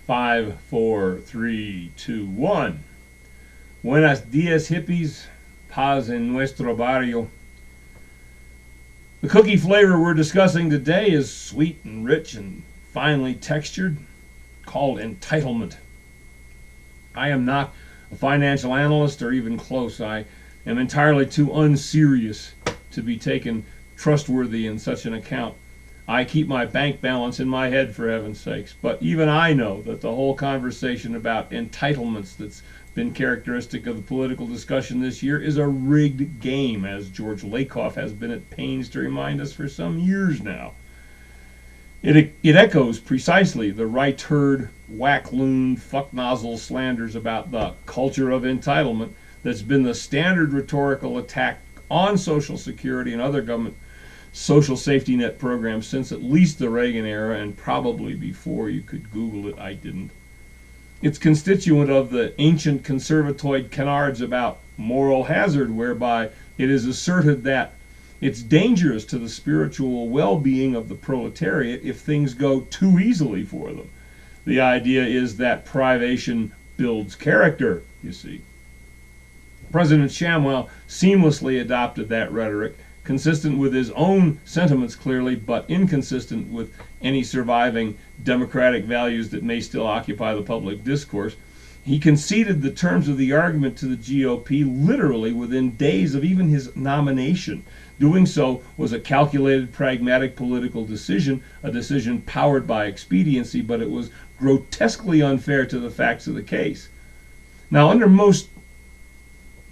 5, 4, 3, 2, 1. Buenos dias, hippies. Paz en nuestro barrio. The cookie flavor we're discussing today is sweet and rich and finely textured, called entitlement. I am not a financial analyst or even close. I am entirely too unserious to be taken trustworthy in such an account. I keep my bank balance in my head, for heaven's sakes. But even I know that the whole conversation about entitlements that's been characteristic of the political discussion this year is a rigged game, as George Lakoff has been at pains to remind us for some years now. It echoes precisely the right-turd, whack-loon, fuck-nozzle slanders about the culture of entitlement that's been the standard rhetorical attack on Social Security and other government social safety net programs since at least the Reagan era, and probably before. You could Google it. I didn't. It's constituent of the ancient conservatoid canards about moral hazard, whereby it is asserted that it's dangerous to the spiritual well-being of the proletariat if things go too easily for them. The idea is that privation builds character, you see. President Shamwell seamlessly adopted that rhetoric, consistent with his own sentiments clearly, but inconsistent with any surviving democratic values that may still occupy the public discourse. He conceded the terms of the argument to the GOP literally within days of even his nomination. Doing so was a calculated, pragmatic political decision, a decision powered by expediency, but it was grotesquely unfair to the facts of the case. Now, under most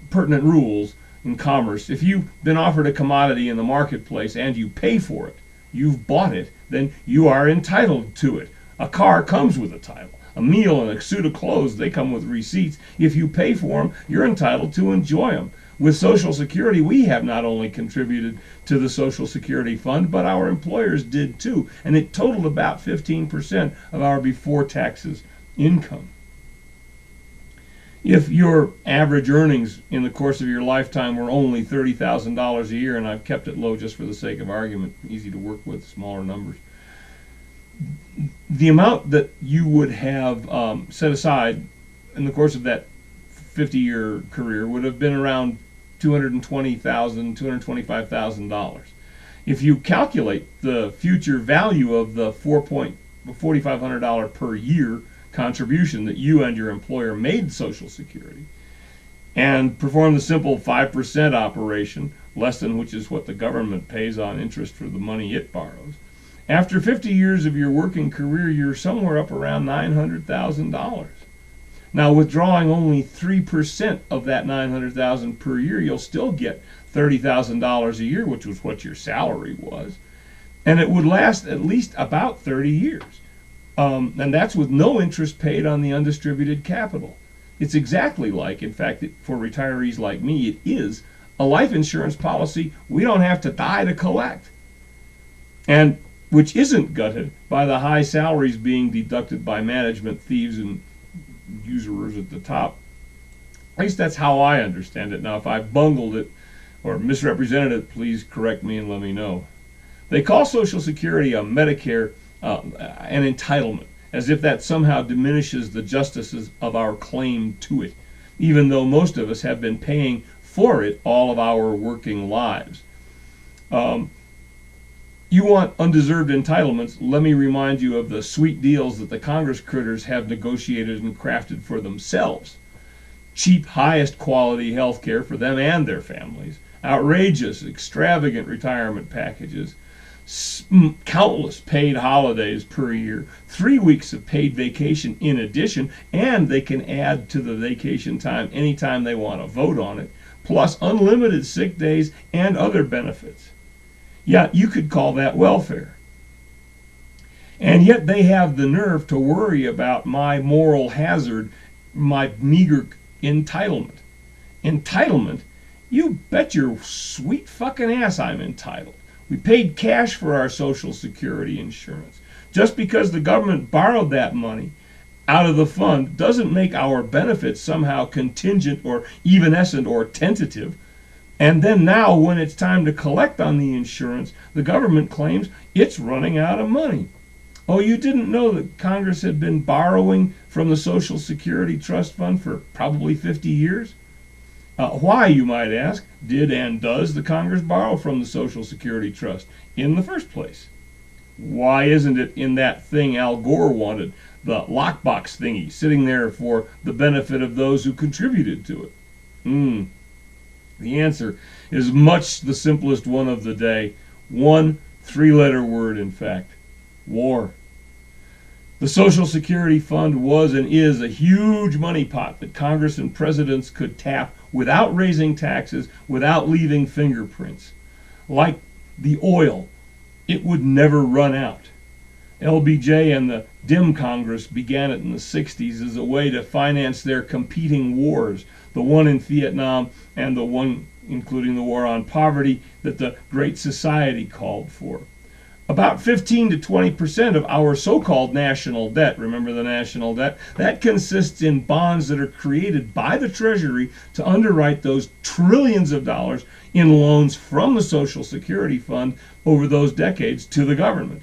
pertinent rules in commerce, if you've been offered a commodity in the marketplace and you pay for it, you've bought it, then you are entitled to it. A car comes with a title. A meal and a suit of clothes, they come with receipts. If you pay for them, you're entitled to enjoy them. With Social Security, we have not only contributed to the Social Security fund, but our employers did too, and it totaled about 15% of our before taxes income. If your average earnings in the course of your lifetime were only $30,000 a year, and I've kept it low just for the sake of argument, easy to work with, smaller numbers, the amount that you would have set aside in the course of that 50-year career would have been around $220,000, $225,000. If you calculate the future value of the $4,500 per year contribution that you and your employer made Social Security, and perform the simple 5% operation, less than which is what the government pays on interest for the money it borrows, after 50 years of your working career, you're somewhere up around $900,000. Now, withdrawing only 3% of that $900,000 per year, you'll still get $30,000 a year, which was what your salary was, and it would last at least about 30 years. And that's with no interest paid on the undistributed capital. It's exactly like, in fact, for retirees like me, it is a life insurance policy we don't have to die to collect, and which isn't gutted by the high salaries being deducted by management thieves and usurers at the top. At least that's how I understand it. Now, if I bungled it or misrepresented it, please correct me and let me know. They call Social Security a Medicare an entitlement, as if that somehow diminishes the justices of our claim to it, even though most of us have been paying for it all of our working lives. You want undeserved entitlements, let me remind you of the sweet deals that the Congress critters have negotiated and crafted for themselves. Cheap, highest quality health care for them and their families, outrageous, extravagant retirement packages, countless paid holidays per year, 3 weeks of paid vacation in addition, and they can add to the vacation time anytime they want to vote on it, plus unlimited sick days and other benefits. Yeah, you could call that welfare. And yet they have the nerve to worry about my moral hazard, my meager entitlement. Entitlement? You bet your sweet fucking ass I'm entitled. We paid cash for our Social Security insurance. Just because the government borrowed that money out of the fund doesn't make our benefits somehow contingent or evanescent or tentative. And then now, when it's time to collect on the insurance, the government claims it's running out of money. Oh, you didn't know that Congress had been borrowing from the Social Security Trust Fund for probably 50 years? Why, you might ask, did and does the Congress borrow from the Social Security Trust in the first place? Why isn't it in that thing Al Gore wanted, the lockbox thingy, sitting there for the benefit of those who contributed to it? The answer is much the simplest one of the day. One three-letter word, in fact. War. The Social Security Fund was and is a huge money pot that Congress and presidents could tap without raising taxes, without leaving fingerprints. Like the oil, it would never run out. LBJ and the Dim Congress began it in the 60s as a way to finance their competing wars, the one in Vietnam and the one including the war on poverty that the Great Society called for. About 15 to 20% of our so-called national debt, remember the national debt, that consists in bonds that are created by the Treasury to underwrite those trillions of dollars in loans from the Social Security Fund over those decades to the government.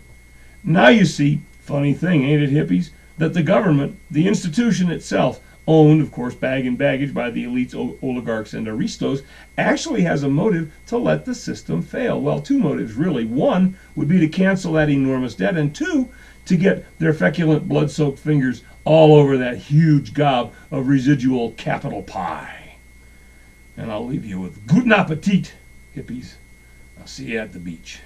Now you see, funny thing, ain't it, hippies, that the government, the institution itself, owned, of course, bag and baggage by the elites, oligarchs, and aristos, actually has a motive to let the system fail. Well, two motives, really. One would be to cancel that enormous debt, and two, to get their feculent, blood-soaked fingers all over that huge gob of residual capital pie. And I'll leave you with guten appetit, hippies. I'll see you at the beach.